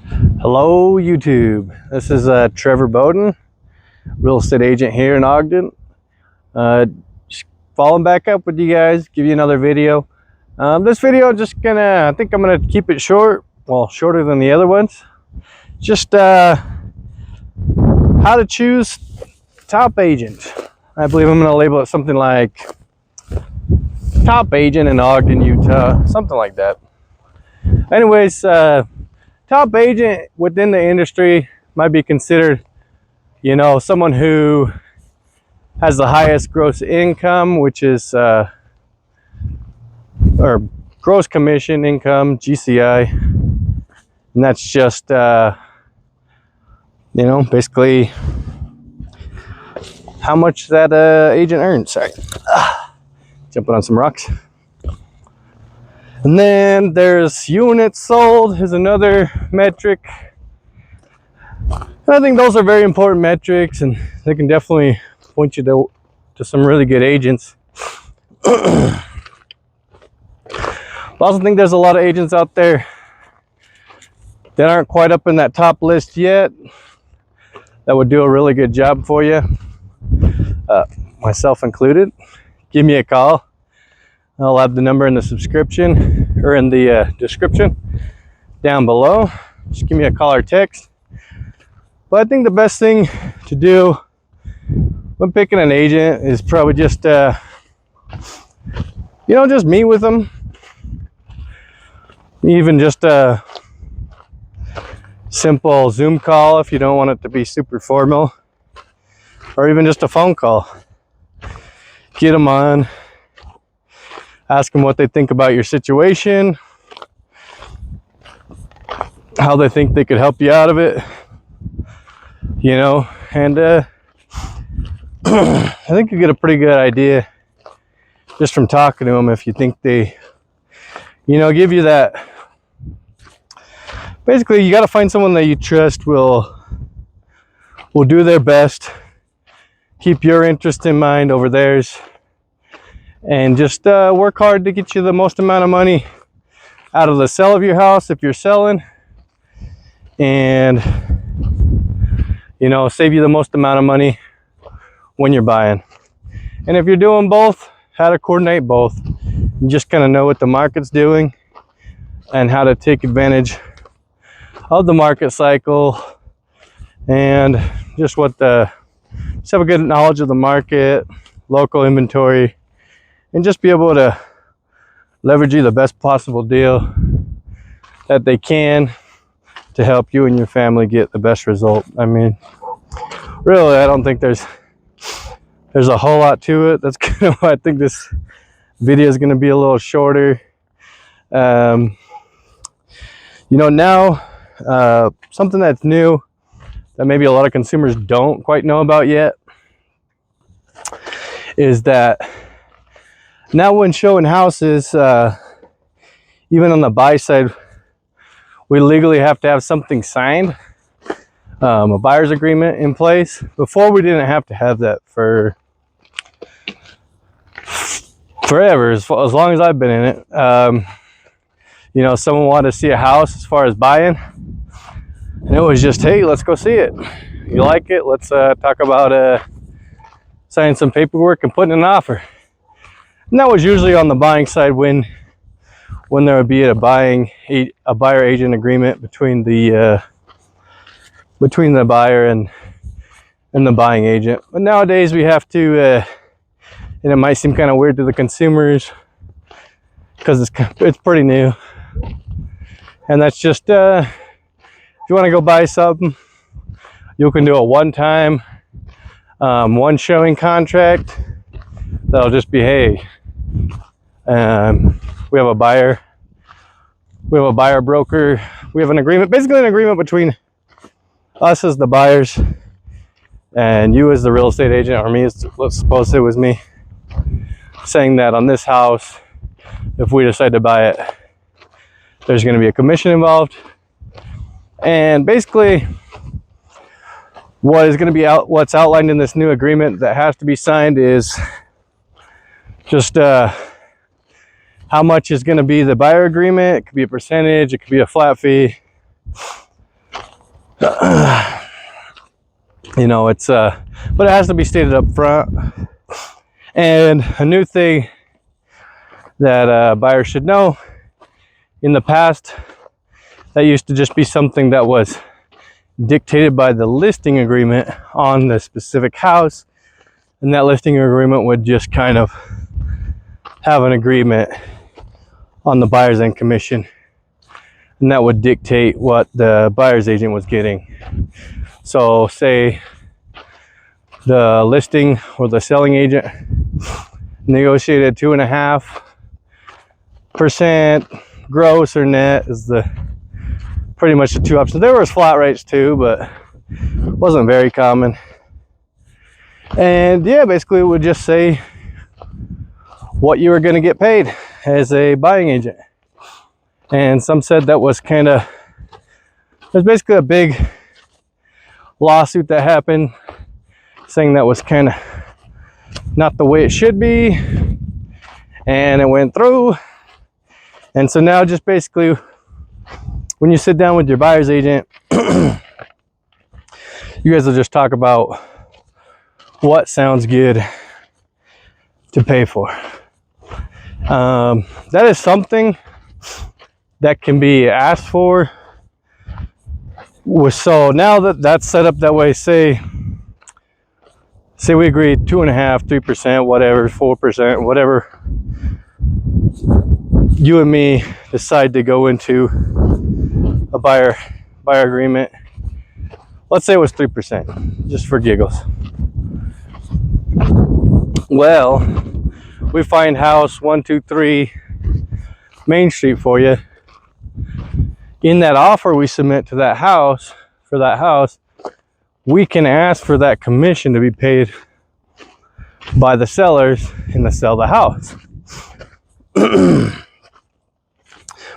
Hello YouTube, this is Trevor Bowden, real estate agent here in Ogden. Just following back up with you guys, give you another video. This video I think I'm gonna keep it short, well, shorter than the other ones. Just how to choose top agent. I believe I'm gonna label it something like top agent in Ogden, Utah, something like that. Anyways, top agent within the industry might be considered, someone who has the highest gross income, which is, or gross commission income, GCI. And that's just, basically how much that agent earns. Sorry. Jumping on some rocks. And then there's units sold is another metric. And I think those are very important metrics, and they can definitely point you to some really good agents. I also think there's a lot of agents out there that aren't quite up in that top list yet that would do a really good job for you, myself included. Give me a call. I'll have the number in the subscription or in the description down below. Just give me a call or text. But I think the best thing to do when picking an agent is probably just, just meet with them. Even just a simple Zoom call if you don't want it to be super formal, or even just a phone call. Get them on. Ask them what they think about your situation, how they think they could help you out of it, and I think you get a pretty good idea just from talking to them if you think they, give you that. Basically, you got to find someone that you trust will do their best, keep your interest in mind over theirs, and just work hard to get you the most amount of money out of the sale of your house if you're selling, and save you the most amount of money when you're buying. And if you're doing both, how to coordinate both. You just kind of know what the market's doing and how to take advantage of the market cycle, and just have a good knowledge of the market, local inventory, and just be able to leverage you the best possible deal that they can to help you and your family get the best result. I mean, really, I don't think there's a whole lot to it. That's kind of why I think this video is going to be a little shorter. Now, something that's new that maybe a lot of consumers don't quite know about yet is that now when showing houses, even on the buy side, we legally have to have something signed, a buyer's agreement in place. Before, we didn't have to have that for forever, as long as I've been in it. Someone wanted to see a house as far as buying, and it was just, hey, let's go see it. You like it? Let's talk about signing some paperwork and putting an offer. And that was usually on the buying side when there would be a buyer agent agreement between the buyer and the buying agent. But nowadays we have to, and it might seem kind of weird to the consumers because it's pretty new. And that's just, if you want to go buy something, you can do a one-time, one showing contract. That'll just be, hey, we have a buyer broker, we have an agreement, basically an agreement between us as the buyers and you as the real estate agent, or me, let's suppose it was me, saying that on this house, if we decide to buy it, there's going to be a commission involved. And basically what's outlined in this new agreement that has to be signed is just how much is going to be the buyer agreement. It could be a percentage, it could be a flat fee. You know, it's but it has to be stated up front. And a new thing that buyers should know: in the past, that used to just be something that was dictated by the listing agreement on the specific house, and that listing agreement would just kind of have an agreement on the buyer's end commission, and that would dictate what the buyer's agent was getting. So say the listing or the selling agent negotiated 2.5% gross or net is the pretty much the two options. There was flat rates too, but wasn't very common. And yeah, basically it would just say what you were going to get paid as a buying agent. And some said that was there's basically a big lawsuit that happened saying that was kind of not the way it should be, and it went through. And so now just basically when you sit down with your buyer's agent, you guys will just talk about what sounds good to pay for. That is something that can be asked for. So now that that's set up that way, say we agree 2.5%, 3%, whatever, 4%, whatever you and me decide to go into a buyer agreement. Let's say it was 3%, just for giggles. Well, we find house 123 Main Street for you. In that offer we submit to that house, we can ask for that commission to be paid by the sellers in the sale of the house.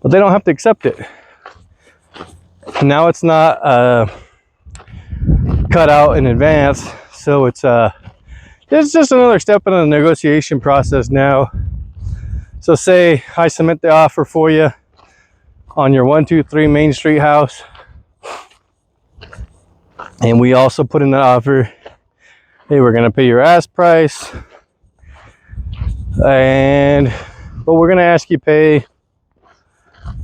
But they don't have to accept it. Now it's not cut out in advance, so it's just another step in the negotiation process now. So say I submit the offer for you on your 123 Main Street house, and we also put in the offer, hey, we're gonna pay your ask price, but we're gonna ask you pay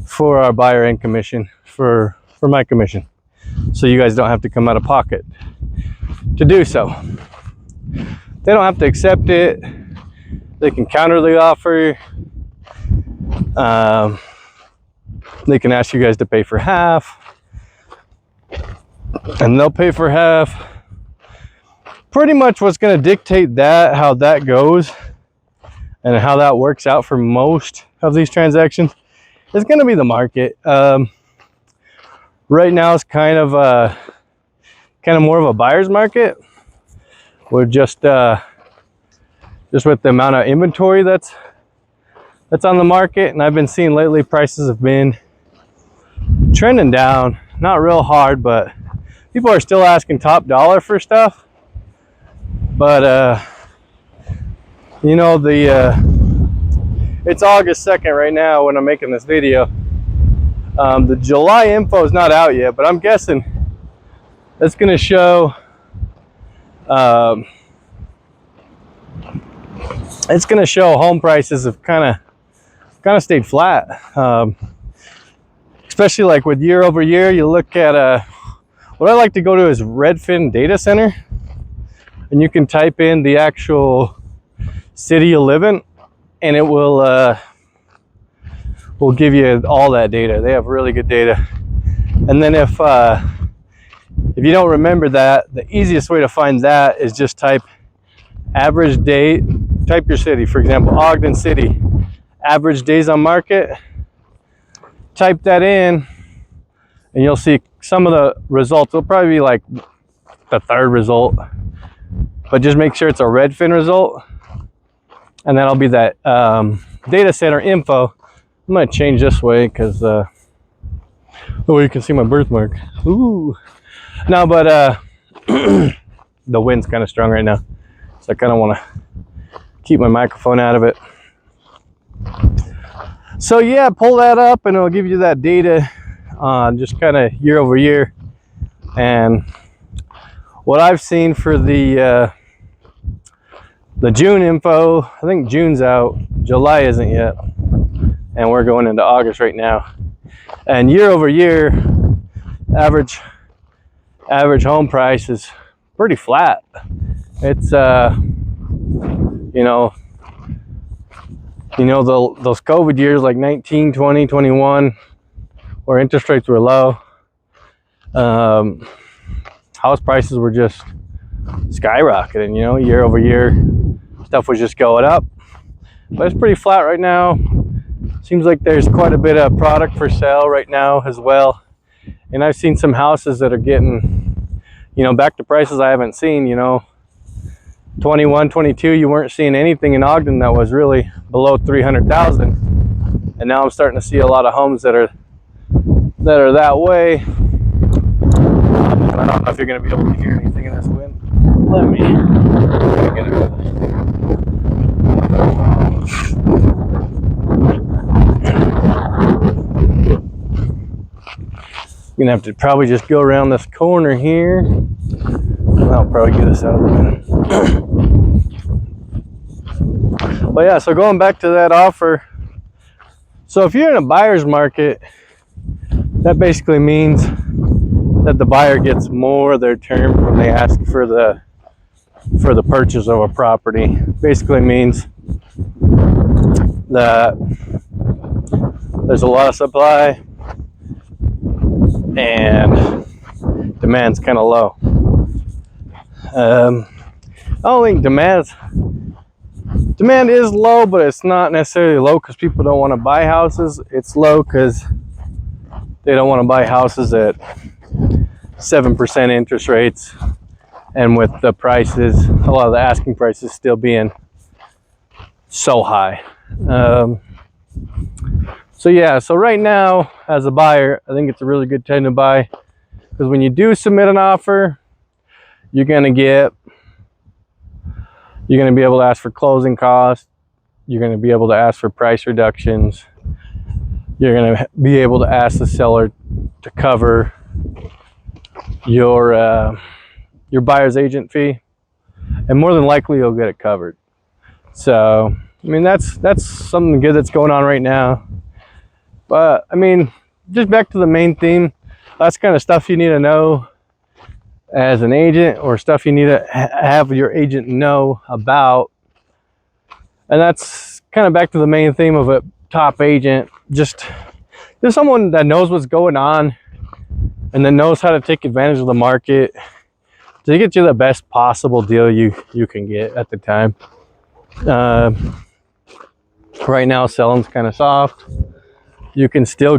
for our buyer end commission, for my commission, so you guys don't have to come out of pocket to do so. They don't have to accept it. They can counter the offer. They can ask you guys to pay for half, and they'll pay for half. Pretty much what's going to dictate that, how that goes, and how that works out for most of these transactions is going to be the market. Right now it's kind of more of a buyer's market. We're just with the amount of inventory that's on the market, and I've been seeing lately prices have been trending down, not real hard, but people are still asking top dollar for stuff. But you know, it's August 2nd right now when I'm making this video. The July info is not out yet, but I'm guessing it's going to show home prices have kind of stayed flat, especially like with year over year. You look at what I like to go to is Redfin Data Center, and you can type in the actual city you live in, and it will give you all that data. They have really good data. And then if you don't remember that, the easiest way to find that is just type average day, type your city, for example, Ogden City, average days on market. Type that in, and you'll see some of the results. It'll probably be like the third result, but just make sure it's a Redfin result, and that'll be that data center info. I'm gonna change this way because oh, you can see my birthmark. Ooh, no, but the wind's kind of strong right now, so I kind of want to keep my microphone out of it. So yeah, pull that up and it'll give you that data on just kind of year over year. And what I've seen for the June info, I think June's out, July isn't yet, and we're going into August right now. And year over year, average home price is pretty flat. It's those COVID years like 19, 20, 21, where interest rates were low, house prices were just skyrocketing, year over year. Stuff was just going up. But it's pretty flat right now. Seems like there's quite a bit of product for sale right now as well. And I've seen some houses that are getting, back to prices I haven't seen, 21, 22, you weren't seeing anything in Ogden that was really below 300,000. And now I'm starting to see a lot of homes that are that way. I don't know if you're going to be able to hear anything in this wind. Let me get it. I'm gonna have to probably just go around this corner here. I'll probably get us out of it. But yeah, so going back to that offer. So if you're in a buyer's market, that basically means that the buyer gets more of their term when they ask for the purchase of a property. Basically means that there's a lot of supply and demand's kind of low. I don't think demand is low, but it's not necessarily low because people don't want to buy houses. It's low because they don't want to buy houses at 7% interest rates, and with the prices, a lot of the asking prices still being so high. So right now, as a buyer, I think it's a really good time to buy, because when you do submit an offer, you're going to be able to ask for closing costs. You're going to be able to ask for price reductions. You're going to be able to ask the seller to cover your buyer's agent fee, and more than likely you'll get it covered. So I mean, that's something good that's going on right now. But I mean, just back to the main theme, that's kind of stuff you need to know as an agent, or stuff you need to have your agent know about. And that's kind of back to the main theme of a top agent. Just someone that knows what's going on and then knows how to take advantage of the market to get you the best possible deal you can get at the time. Right now, selling's kind of soft. You can still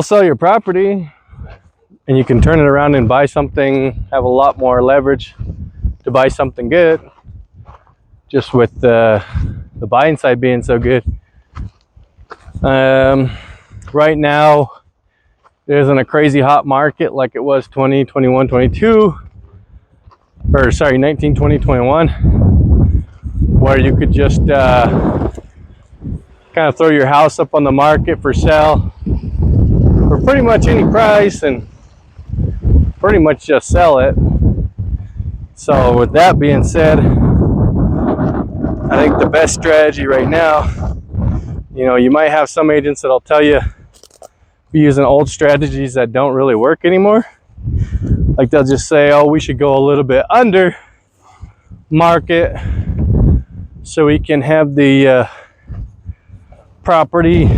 sell your property, and you can turn it around and buy something, have a lot more leverage to buy something good, just with the buying side being so good. Right now, it isn't a crazy hot market like it was 20, 21, 22, or sorry, 19, 20, 21, where you could just kind of throw your house up on the market for sale for pretty much any price and pretty much just sell it. So with that being said, I think the best strategy right now, you might have some agents that'll tell you be using old strategies that don't really work anymore. Like they'll just say, oh, we should go a little bit under market so we can have the property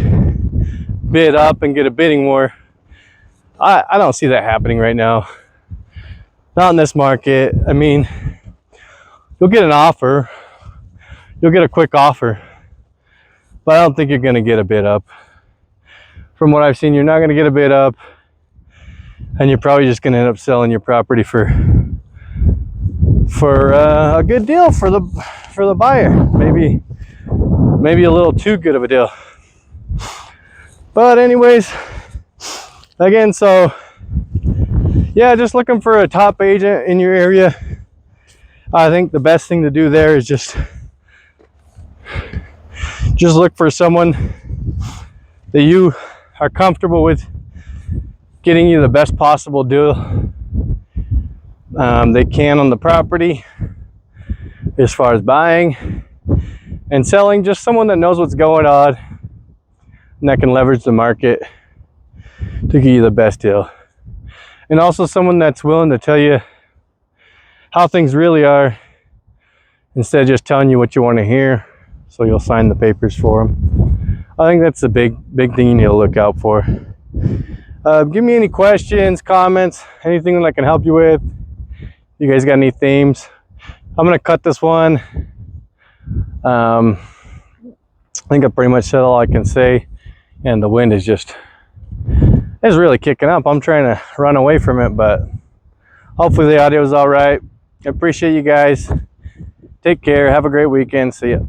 bid up and get a bidding war. I don't see that happening right now. Not in this market. I mean, you'll get an offer. You'll get a quick offer. But I don't think you're going to get a bid up. From what I've seen, you're not going to get a bid up. And you're probably just going to end up selling your property for a good deal for the buyer. Maybe a little too good of a deal. But anyways, again, so yeah, just looking for a top agent in your area. I think the best thing to do there is just look for someone that you are comfortable with getting you the best possible deal they can on the property as far as buying and selling. Just someone that knows what's going on and that can leverage the market to give you the best deal. And also someone that's willing to tell you how things really are instead of just telling you what you want to hear so you'll sign the papers for them. I think that's the big thing you need to look out for. Give me any questions, comments, anything that I can help you with. You guys got any themes? I'm gonna cut this one. I think I pretty much said all I can say, and the wind is just, it's really kicking up. I'm trying to run away from it, but hopefully the audio is all right. I appreciate you guys. Take care. Have a great weekend. See ya.